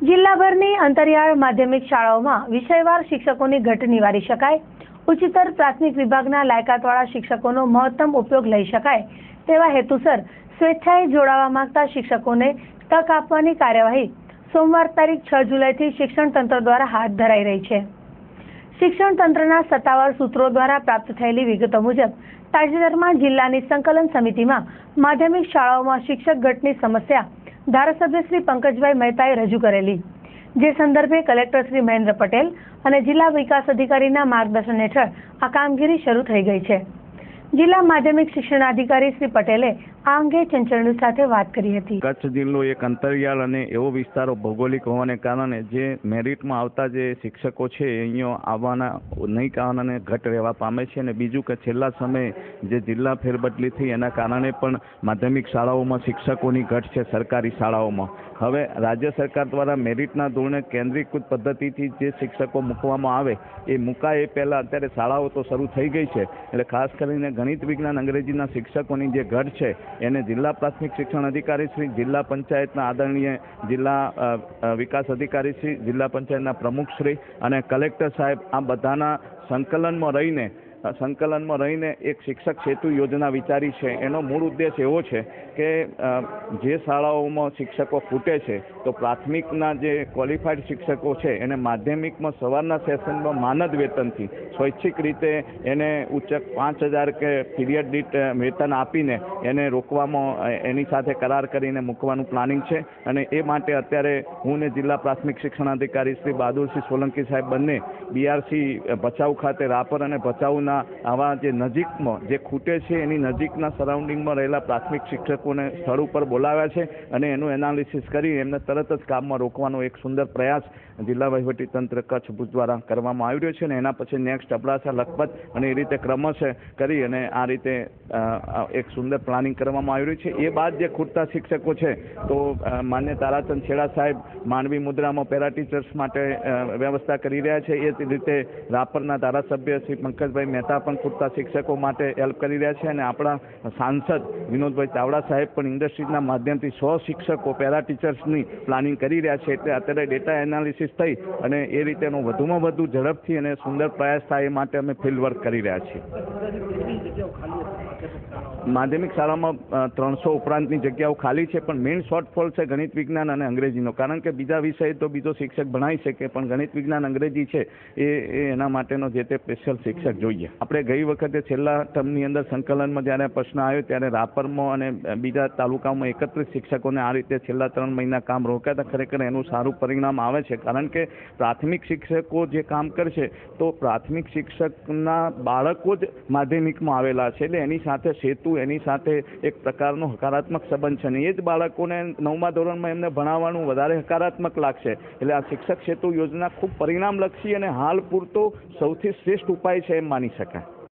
જિલ્લાભરની અંતરિયાળ માધ્યમિક શાળાઓમાં વિષયવાર શિક્ષકોની ઘટ નિવારી શકાય, ઉચ્ચતર પ્રાથમિક વિભાગના લાયકાતવાળા શિક્ષકોનો મહત્તમ ઉપયોગ લઈ શકાય તેવા હેતુસર સ્વેચ્છાએ જોડાવા માંગતા શિક્ષકોને તક આપવાની કાર્યવાહી સોમવાર તારીખ 6 જુલાઈથી શિક્ષણ તંત્ર દ્વારા હાથ ધરાઈ રહી છે। શિક્ષણ તંત્રના સત્તાવાર સૂત્રો દ્વારા પ્રાપ્ત થયેલી વિગતો મુજબ તાજેતરમાં જિલ્લાની સંકલન સમિતિમાં માધ્યમિક શાળાઓમાં શિક્ષક ઘટની સમસ્યા ધારાસભ્ય શ્રી પંકજભાઈ મહેતાએ રજૂ કરેલી, જે સંદર્ભે કલેક્ટર શ્રી મહેન્દ્ર પટેલ અને જિલ્લા વિકાસ અધિકારીના માર્ગદર્શન હેઠળ આ કામગીરી શરૂ થઈ ગઈ છે। જિલ્લા માધ્યમિક શિક્ષણાધિકારી શ્રી પટેલે આ અંગે ચંચળ ન્યૂઝ સાથે વાત કરી હતી। કચ્છ જિલ્લો એક અંતરિયાળ અને એવો વિસ્તારો ભૌગોલિક હોવાને કારણે જે મેરિટમાં આવતા જે શિક્ષકો છે અહીંયા આવવાના નહીં કારણે ઘટ રહેવા પામે છે, અને બીજું કે છેલ્લા સમયે જે જિલ્લા ફેરબદલી થઈ એના કારણે પણ માધ્યમિક શાળાઓમાં શિક્ષકોની ઘટ છે। સરકારી શાળાઓમાં હવે રાજ્ય સરકાર દ્વારા મેરિટના ધોરણે કેન્દ્રીકૃત પદ્ધતિથી જે શિક્ષકો મૂકવામાં આવે એ મુકાય એ પહેલાં અત્યારે શાળાઓ તો શરૂ થઈ ગઈ છે, એટલે ખાસ કરીને ગણિત વિજ્ઞાન અંગ્રેજીના શિક્ષકોની જે ઘટ છે એને જિલ્લા પ્રાથમિક શિક્ષણ અધિકારી શ્રી, જિલ્લા પંચાયતના આદરણીય જિલ્લા વિકાસ અધિકારી શ્રી, જિલ્લા પંચાયતના પ્રમુખ શ્રી અને કલેક્ટર સાહેબ આ બધાના સંકલનમાં રહીને એક શિક્ષક સેતુ યોજના વિચારી છે। એનો મૂળ ઉદ્દેશ એવો છે કે જે શાળાઓમાં શિક્ષકો ખૂટે છે તો પ્રાથમિકના જે ક્વોલિફાઈડ શિક્ષકો છે એને માધ્યમિકમાં સવારના સેશનમાં માનદ વેતનથી સ્વૈચ્છિક રીતે એને ઉચ્ચ 5,000 કે પીરિયડ દીઠ વેતન આપીને એને રોકવામાં એની સાથે કરાર કરીને મૂકવાનું પ્લાનિંગ છે। અને એ માટે અત્યારે હું ને જિલ્લા પ્રાથમિક શિક્ષણાધિકારી શ્રી બહાદુરસિંહ સોલંકી સાહેબ બંને BRC ભચાઉ ખાતે રાપર અને ભચાઉના આવા જે નજીકમાં જે ખૂટે છે એની નજીકના સરાઉન્ડિંગમાં રહેલા પ્રાથમિક શિક્ષકોને સ્થળ ઉપર બોલાવ્યા છે અને એનું એનાલિસિસ કરી એમને તરત જ કામમાં રોકવાનો એક સુંદર પ્રયાસ જિલ્લા વહીવટીતંત્ર કચ્છ ભુજ દ્વારા કરવામાં આવી રહ્યો છે। અને એના પછી નેક્સ્ટ અબડાસા, લખપત અને એ રીતે ક્રમશઃ કરી અને આ રીતે એક સુંદર પ્લાનિંગ કરવામાં આવી રહ્યું છે। એ બાદ જે ખૂટતા શિક્ષકો છે તો માન્ય તારાચંદ છેડા સાહેબ માંડવી મુદ્રામાં પેરા ટીચર્સ માટે વ્યવસ્થા કરી રહ્યા છે। એ જ રીતે રાપરના ધારાસભ્ય શ્રી પંકજભાઈ મહેતા પણ ખૂટતા શિક્ષકો માટે હેલ્પ કરી રહ્યા છે, અને આપણા સાંસદ વિનોદભાઈ ચાવડા સાહેબ પણ ઇન્ડસ્ટ્રીઝના માધ્યમથી 100 શિક્ષકો પેરા ટીચર્સની પ્લાનિંગ કરી રહ્યા છે। એટલે અત્યારે ડેટા એનાલિસિસ થઈ અને એ રીતેનો વધુમાં વધુ ઝડપથી અને સુંદર પ્રયાસ થાય એ માટે અમે ફિલ્ડ વર્ક કરી રહ્યા છીએ। માધ્યમિક શાળામાં 300 ઉપરાંતની જગ્યાઓ ખાલી છે, પણ મેઇન શોર્ટફોલ છે ગણિત વિજ્ઞાન અને અંગ્રેજીનો, કારણ કે બીજા વિષય તો બીજો શિક્ષક ભણાવી શકે પણ ગણિત વિજ્ઞાન અંગ્રેજી છે એ એના માટેનો જે તે સ્પેશિયલ શિક્ષક જોઈએ। આપણે ગઈ વખતે છેલ્લા ટર્મની અંદર સંકલનમાં જ્યારે પ્રશ્ન આવ્યો ત્યારે રાપરમાં અને બીજા તાલુકામાં 31 શિક્ષકોને આ રીતે છેલ્લા 3 મહિના કામ રોકાયા હતા। ખરેખર એનું સારું પરિણામ આવે છે, કારણ કે પ્રાથમિક શિક્ષકો જે કામ કરશે તો પ્રાથમિક શિક્ષકના બાળકો જ માધ્યમિકમાં આવેલા છે, એટલે એની સાથે સેતુ, એની સાથે એક પ્રકારનો હકારાત્મક સંબંધ છે, અને એ જ બાળકોને 9મા ધોરણમાં એમને ભણાવવાનું વધારે હકારાત્મક લાગશે। એટલે આ શિક્ષક સેતુ યોજના ખૂબ પરિણામલક્ષી અને હાલ પૂરતો સૌથી શ્રેષ્ઠ ઉપાય છે એમ માની શકાય।